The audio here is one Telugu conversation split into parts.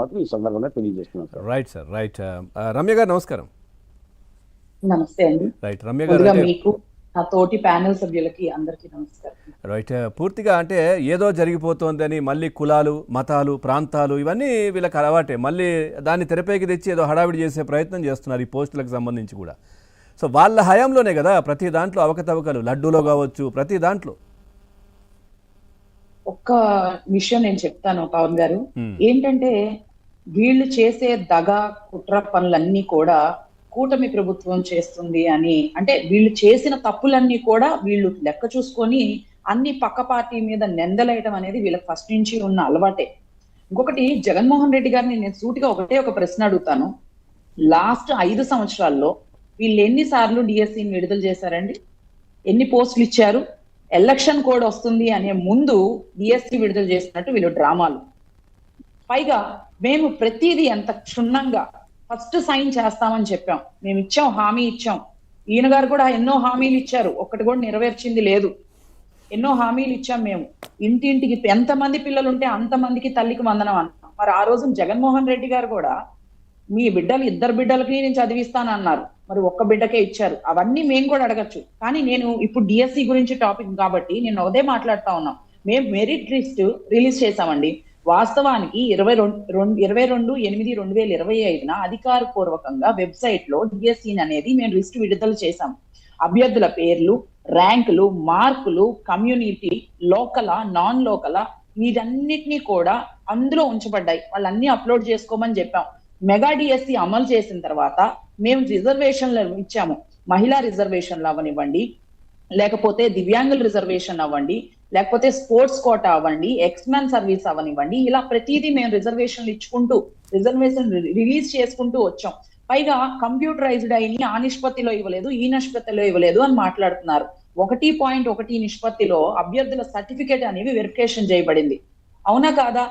మాత్రం ఈ సందర్భంగా తెలియజేస్తున్నాను sir. Right sir, right. Ramya గారు నమస్కారం. నమస్తే అండి. రైట్ రమ్య గారు, ముందుగా అంటే మీకు నా తోటి ప్యానెల్ సభ్యులకి అందరికీ నమస్కారం. రైట్ పూర్తిగా అంటే ఏదో జరిగిపోతోందని మళ్ళీ కులాలు, మతాలు, ప్రాంతాలు ఇవన్నీ వీళ్ళకి అలవాటే. మళ్ళీ దాన్ని తెరపైకి తెచ్చి ఏదో హడావిడి చేసే ప్రయత్నం చేస్తున్నారు ఈ పోస్టులకు సంబంధించి కూడా. సో వాళ్ళ హయాంలోనే కదా ప్రతి దాంట్లో అవకతవకలు, లడ్డూలో కావచ్చు, ప్రతి దాంట్లో. ఒక్క విషయం నేను చెప్తాను పవన్ గారు. ఏంటంటే వీళ్ళు చేసే దగా కుట్ర పనులన్నీ కూడా కూటమి ప్రభుత్వం చేస్తుంది అని, అంటే వీళ్ళు చేసిన తప్పులన్నీ కూడా వీళ్ళు లెక్క చూసుకొని అన్ని పక్క పార్టీ మీద నిందలేయడం అనేది వీళ్ళకి ఫస్ట్ నుంచి ఉన్న అలవాటే. ఇంకొకటి, జగన్మోహన్ రెడ్డి గారిని నేను సూటిగా ఒక ప్రశ్న అడుగుతాను. లాస్ట్ 5 సంవత్సరాల్లో వీళ్ళు ఎన్నిసార్లు డిఎస్సిని విడుదల చేశారండి? ఎన్ని పోస్టులు ఇచ్చారు? ఎలక్షన్ కోడ్ వస్తుంది అనే ముందు డిఎస్సి విడుదల చేసినట్టు వీళ్ళు డ్రామాలు. పైగా మేము ప్రతిదీ ఎంత క్షుణ్ణంగా ఫస్ట్ సైన్ చేస్తామని చెప్పాం. మేము ఇచ్చాం, హామీ ఇచ్చాం. ఈయన గారు కూడా ఎన్నో హామీలు ఇచ్చారు, ఒక్కటి కూడా నెరవేర్చింది లేదు. ఎన్నో హామీలు ఇచ్చాం మేము. ఇంటింటికి ఎంతమంది పిల్లలు ఉంటే అంతమందికి తల్లికి వందనం అన్నాం. మరి ఆ రోజు జగన్మోహన్ రెడ్డి గారు కూడా మీ బిడ్డలు 2 బిడ్డలకి నేను చదివిస్తానన్నారు. మరి ఒక్క బిడ్డకే ఇచ్చారు. అవన్నీ మేము కూడా అడగచ్చు. కానీ నేను ఇప్పుడు డిఎస్సి గురించి టాపిక్ కాబట్టి నేను అదే మాట్లాడుతా ఉన్నాం. మేము మెరిట్ లిస్ట్ రిలీజ్ చేశామండి. వాస్తవానికి 22/8/2025 అధికారపూర్వకంగా వెబ్సైట్ లో డిఎస్సి అనేది మేము లిస్ట్ విడుదల చేశాం. అభ్యర్థుల పేర్లు, ర్యాంకులు, మార్కులు, కమ్యూనిటీ, లోకల, నాన్ లోకల, వీటన్నిటినీ కూడా అందులో ఉంచబడ్డాయి. వాళ్ళన్నీ అప్లోడ్ చేసుకోమని చెప్పాం. మెగా డిఎస్సి అమలు చేసిన తర్వాత మేము రిజర్వేషన్లు ఇచ్చాము. మహిళా రిజర్వేషన్లు అవ్వనివ్వండి, లేకపోతే దివ్యాంగుల రిజర్వేషన్ అవ్వండి, లేకపోతే స్పోర్ట్స్ కోటా అవ్వండి, ఎక్స్మెన్ సర్వీస్ అవ్వనివ్వండి, ఇలా ప్రతిదీ మేము రిజర్వేషన్లు ఇచ్చుకుంటూ రిజర్వేషన్ రిలీజ్ చేసుకుంటూ వచ్చాం. పైగా కంప్యూటరైజ్డ్ అయిన ఆ నిష్పత్తిలో ఇవ్వలేదు, ఈ నిష్పత్తిలో ఇవ్వలేదు అని మాట్లాడుతున్నారు. 1.1 నిష్పత్తిలో అభ్యర్థుల సర్టిఫికేట్ అనేవి వెరిఫికేషన్ చేయబడింది. అవునా కాదా?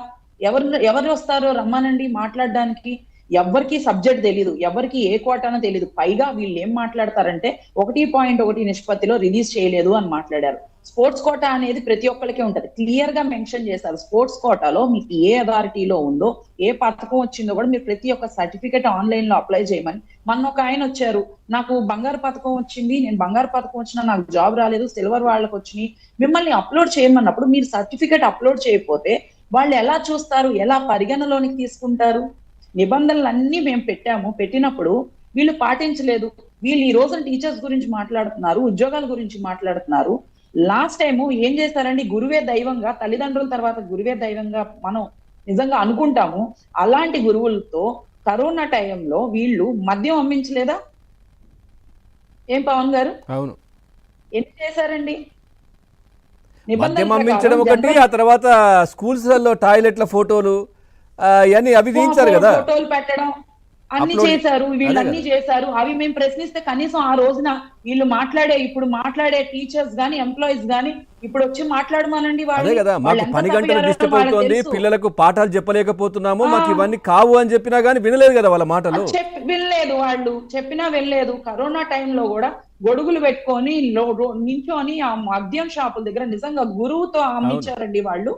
ఎవరు వస్తారో రమ్మనండి మాట్లాడడానికి. ఎవరికి సబ్జెక్ట్ తెలీదు, ఎవరికి ఏ కోటానో తెలీదు. పైగా వీళ్ళు ఏం మాట్లాడతారంటే 1.1 నిష్పత్తిలో రిలీజ్ చేయలేదు అని మాట్లాడారు. స్పోర్ట్స్ కోటా అనేది ప్రతి ఒక్కరికి ఉంటది, క్లియర్ గా మెన్షన్ చేశారు. స్పోర్ట్స్ కోటాలో మీకు ఏ అథారిటీలో ఉందో, ఏ పథకం వచ్చిందో కూడా మీరు ప్రతి ఒక్క సర్టిఫికేట్ ఆన్లైన్ లో అప్లై చేయమని. మొన్న ఒక ఆయన వచ్చారు, నాకు బంగారు పథకం వచ్చింది, నేను బంగారు పథకం వచ్చినా నాకు జాబ్ రాలేదు, సిల్వర్ వాళ్ళకి వచ్చినాయి, మిమ్మల్ని అప్లోడ్ చేయమన్నప్పుడు మీరు సర్టిఫికేట్ అప్లోడ్ చేయకపోతే వాళ్ళు ఎలా చూస్తారు, ఎలా పరిగణలోనికి తీసుకుంటారు? నిబంధనలన్నీ మేము పెట్టినప్పుడు వీళ్ళు పాటించలేదు. వీళ్ళు ఈ రోజు టీచర్స్ గురించి మాట్లాడుతున్నారు, ఉద్యోగాల గురించి మాట్లాడుతున్నారు. లాస్ట్ టైం ఏం చేస్తారండి? గురువే దైవంగా, తల్లిదండ్రుల తర్వాత గురువే దైవంగా మనం నిజంగా అనుకుంటాము. అలాంటి గురువులతో కరోనా టైంలో వీళ్ళు మద్యం అమ్మించలేదా? ఏం పవన్ గారు? అవును, ఎన్ని చేశారండి? మద్యం అమ్మించడం ఒకటి, ఆ తర్వాత స్కూల్స్ లో టాయిలెట్ల ఫోటోలు ఇవన్నీ అవి తీయించారు కదా, ఫోటోలు పెట్టడం అన్ని చేశారు. వీళ్ళన్నీ చేశారు. అవి మేము ప్రశ్నిస్తే కనీసం ఆ రోజున వీళ్ళు ఇప్పుడు మాట్లాడే టీచర్స్ గానీ, ఎంప్లాయీస్ గానీ ఇప్పుడు వచ్చి మాట్లాడమానండి. అదే కదా, మాకు పని గంటలు డిస్టర్బ్ అవుతుంది, పిల్లలకు పాఠాలు చెప్పలేకపోతున్నాము, మాకు ఇవన్నీ కావు అని చెప్పినా గానీ వినలేదు కదా వాళ్ళ మాటలు. వినలేదు, వాళ్ళు చెప్పినా వెళ్ళలేదు. కరోనా టైంలో కూడా గొడుగులు పెట్టుకొని నించొని ఆ మద్యం షాపుల దగ్గర నిజంగా గురువుతో అమ్మించారండి వాళ్ళు.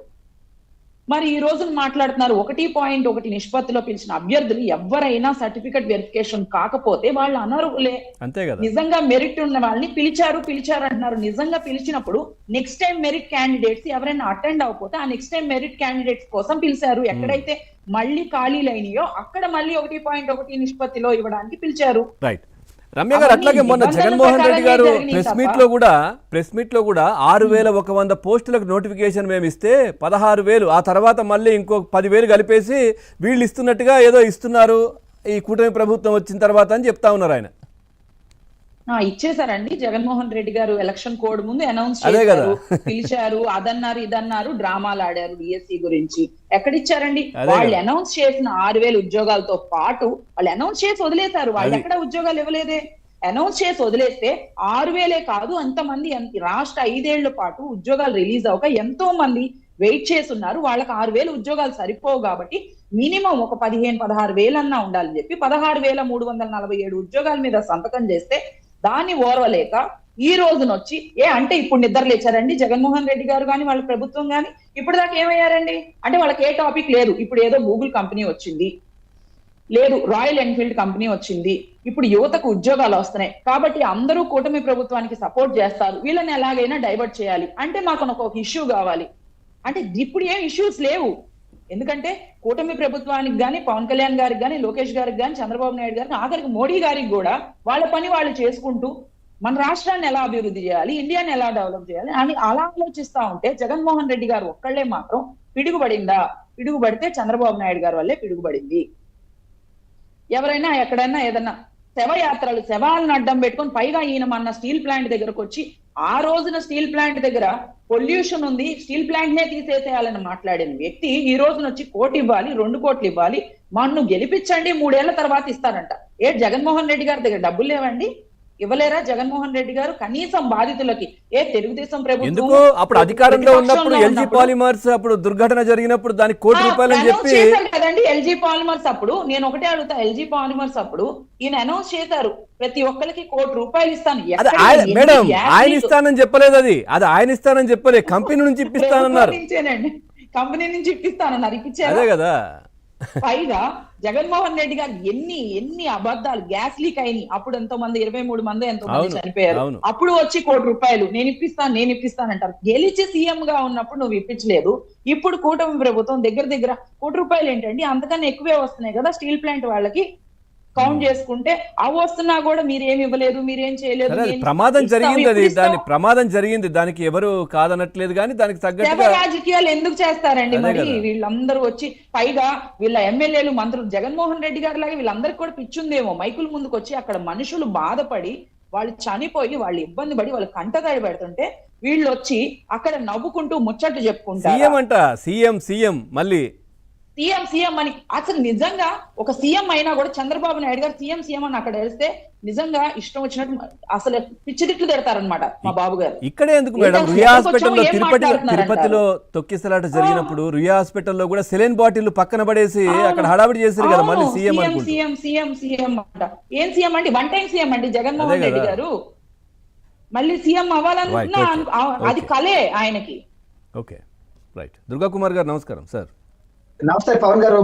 మరి ఈ రోజు మాట్లాడుతున్నారు 1.1 నిష్పత్తిలో పిలిచిన అభ్యర్థులు ఎవరైనా సర్టిఫికెట్ వెరిఫికేషన్ కాకపోతే వాళ్ళు అనర్హులే. అంతే కదా. నిజంగా మెరిట్ ఉన్న వాళ్ళని పిలిచారు అంటున్నారు. నిజంగా పిలిచినప్పుడు నెక్స్ట్ టైం మెరిట్ క్యాండిడేట్స్ ఎవరైనా అటెండ్ అవ్వకపోతే ఆ నెక్స్ట్ టైం మెరిట్ క్యాండిడేట్స్ కోసం పిలిచారు. ఎక్కడైతే మళ్ళీ ఖాళీలు అయినాయో అక్కడ మళ్ళీ 1.1 నిష్పత్తిలో ఇవ్వడానికి పిలిచారు. రైట్ రమ్య గారు, అట్లాగే మొన్న జగన్మోహన్ రెడ్డి గారు ప్రెస్ మీట్ లో కూడా 6,100 పోస్టులకు నోటిఫికేషన్ మేము ఇస్తే 16,000, ఆ తర్వాత మళ్ళీ ఇంకో 10,000 కలిపేసి వీళ్ళు ఇస్తున్నట్టుగా ఏదో ఇస్తున్నారు ఈ కూటమి ప్రభుత్వం వచ్చిన తర్వాత అని చెప్తా ఉన్నారు ఆయన. ఇచ్చేసారండి జగన్మోహన్ రెడ్డి గారు. ఎలక్షన్ కోడ్ ముందు అనౌన్స్ చేశారు, పిలిచారు, అదన్నారు ఇదన్నారు, డ్రామాలు ఆడారు డిఎస్సి గురించి. ఎక్కడిచ్చారండి? వాళ్ళు అనౌన్స్ చేసిన 6,000 ఉద్యోగాలతో పాటు వాళ్ళు అనౌన్స్ చేసి వదిలేశారు. వాళ్ళు ఎక్కడ ఉద్యోగాలు ఇవ్వలేదే. అనౌన్స్ చేసి వదిలేస్తే 6,000 కాదు, అంతమంది రాష్ట్ర 5 ఏళ్ల పాటు ఉద్యోగాలు రిలీజ్ అవ్వక ఎంతో మంది వెయిట్ చేస్తున్నారు. వాళ్ళకి 6,000 ఉద్యోగాలు సరిపోవు కాబట్టి మినిమం ఒక 15,000-16,000 అన్నా ఉండాలని చెప్పి 16,347 ఉద్యోగాల మీద సంతకం చేస్తే దాన్ని ఓర్వలేక ఈ రోజునొచ్చి అంటే ఇప్పుడు నిద్ర లేచారండి జగన్మోహన్ రెడ్డి గారు కానీ వాళ్ళ ప్రభుత్వం కానీ. ఇప్పుడు దాకా ఏమయ్యారండి? అంటే వాళ్ళకి ఏ టాపిక్ లేదు. ఇప్పుడు ఏదో గూగుల్ కంపెనీ వచ్చింది, లేదు రాయల్ ఎన్ఫీల్డ్ కంపెనీ వచ్చింది, ఇప్పుడు యువతకు ఉద్యోగాలు వస్తున్నాయి కాబట్టి అందరూ కూటమి ప్రభుత్వానికి సపోర్ట్ చేస్తారు, వీళ్ళని ఎలాగైనా డైవర్ట్ చేయాలి అంటే మాకు ఒక ఇష్యూ కావాలి. అంటే ఇప్పుడు ఏం ఇష్యూస్ లేవు. ఎందుకంటే కూటమి ప్రభుత్వానికి గానీ, పవన్ కళ్యాణ్ గారికి గానీ, లోకేష్ గారికి గానీ, చంద్రబాబు నాయుడు గారికి, ఆఖరికి మోడీ గారికి కూడా వాళ్ళ పని వాళ్ళు చేసుకుంటూ మన రాష్ట్రాన్ని ఎలా అభివృద్ధి చేయాలి, ఇండియాని ఎలా డెవలప్ చేయాలి అని అలా ఆలోచిస్తా ఉంటే జగన్మోహన్ రెడ్డి గారు ఒక్కళ్లే మాత్రం పిడుగుబడిందా? పిడుగుబడితే చంద్రబాబు నాయుడు గారి వల్లే పిడుగుబడింది. ఎవరైనా ఎక్కడైనా ఏదన్నా శవయాత్రలు, శవాలను అడ్డం పెట్టుకొని, పైగా ఈయన మన స్టీల్ ప్లాంట్ దగ్గరకు వచ్చి ఆ రోజున స్టీల్ ప్లాంట్ దగ్గర పొల్యూషన్ ఉంది, స్టీల్ ప్లాంట్ నే తీసేసేయాలని మాట్లాడిన వ్యక్తి ఈ రోజున వచ్చి 1 కోటి ఇవ్వాలి, 2 కోట్లు ఇవ్వాలి, మన్ను గెలిపించండి 3 ఏళ్ల తర్వాత ఇస్తారంట. జగన్మోహన్ రెడ్డి గారి దగ్గర డబ్బులు లేవండి? ఇవ్వలేరా జగన్మోహన్ రెడ్డి గారు? కనీసం బాధితులకి తెలుగుదేశం ప్రభుత్వం ఎందుకు అప్పుడు అధికారంలో ఉన్నప్పుడు ఎల్జీ పాలిమర్స్ అప్పుడు దుర్ఘటన జరిగినప్పుడు దానికి 1 కోటి రూపాయలు అని చెప్పి కదండి ఎల్జీ పాలిమర్స్ అప్పుడు. నేను ఒకటే అడుగుతా, ఎల్జీ పాలిమర్స్ అప్పుడు ఈయన అనౌన్స్ చేశారు ప్రతి ఒక్కరికి 1 కోటి రూపాయలు ఇస్తాను. మేడం ఆయన ఇస్తానని చెప్పలేదు, అది ఆయన ఇస్తానని చెప్పలేదు, కంపెనీ నుంచి ఇప్పిస్తానన్నారు. కంపెనీ నుంచి ఇప్పిస్తానన్నారు, ఇప్పించారు. అదే కదా. పైగా జగన్మోహన్ రెడ్డి గారు ఎన్ని అబద్ధాలు, గ్యాస్ లీక్ అయినాయి అప్పుడు ఎంతో మంది, 23 మంది ఎంతో మంది చనిపోయారు. అప్పుడు వచ్చి 1 కోటి రూపాయలు నేను ఇప్పిస్తాను అంటారు. గెలిచి సీఎం గా ఉన్నప్పుడు నువ్వు ఇప్పించలేదు, ఇప్పుడు కూటమి ప్రభుత్వం దగ్గర 1 కోటి రూపాయలు ఏంటండి, అంతకన్నా ఎక్కువే వస్తున్నాయి కదా స్టీల్ ప్లాంట్ వాళ్ళకి. కౌంట్ చేసుకుంటే అవి వస్తున్నా కూడా మీరేమి ఇవ్వలేదు, మీరేం చేయలేదు. ప్రమాదం జరిగింది, ప్రమాదం జరిగింది, దానికి ఎవరు కాదనట్లేదు, కానీ దానికి తగ్గట్టుగా రాజకీయాలు ఎందుకు చేస్తారండి మరి వీళ్ళందరూ వచ్చి? పైగా వీళ్ళ ఎమ్మెల్యేలు, మంత్రులు, జగన్మోహన్ రెడ్డి గారి లాగా వీళ్ళందరికీ కూడా పిచ్చుందేమో, మైకుల ముందుకు వచ్చి అక్కడ మనుషులు బాధపడి, వాళ్ళు చనిపోయి, వాళ్ళు ఇబ్బంది పడి, వాళ్ళు కంటతడి పెడుతుంటే వీళ్ళు వచ్చి అక్కడ నవ్వుకుంటూ ముచ్చట్లు చెప్పుకుంటారు. సీఎం అంట, సీఎం మళ్ళీ సీఎం అని. అసలు నిజంగా ఒక సీఎం అయినా కూడా చంద్రబాబు నాయుడు గారు సీఎం అని అక్కడ వెళ్తే నిజంగా ఇష్టం వచ్చినట్టు అసలు పిచ్చి తిట్లు తిడతారనమాట మా బాబు గారు. ఇక్కడే ఎందుకు మేడం, రుయా హాస్పిటల్లో తిరుపతిలో తొక్కిసలాట జరిగినప్పుడు రుయా హాస్పిటల్లో కూడా సెలైన్ బాటిల్ పక్కన పడేసి అక్కడ హడావిడి చేశారు కదా, మళ్ళీ సీఎం అంట. ఏం సీఎం అండి? 1 టైం సీఎం అండి జగన్మోహన్ రెడ్డి గారు. మళ్ళీ సీఎం అవ్వాలనుకున్నా అది కలే ఆయనకి. Okay right. దుర్గా కుమార్ గారు నమస్కారం సార్. నమస్తే పవన్ గారు.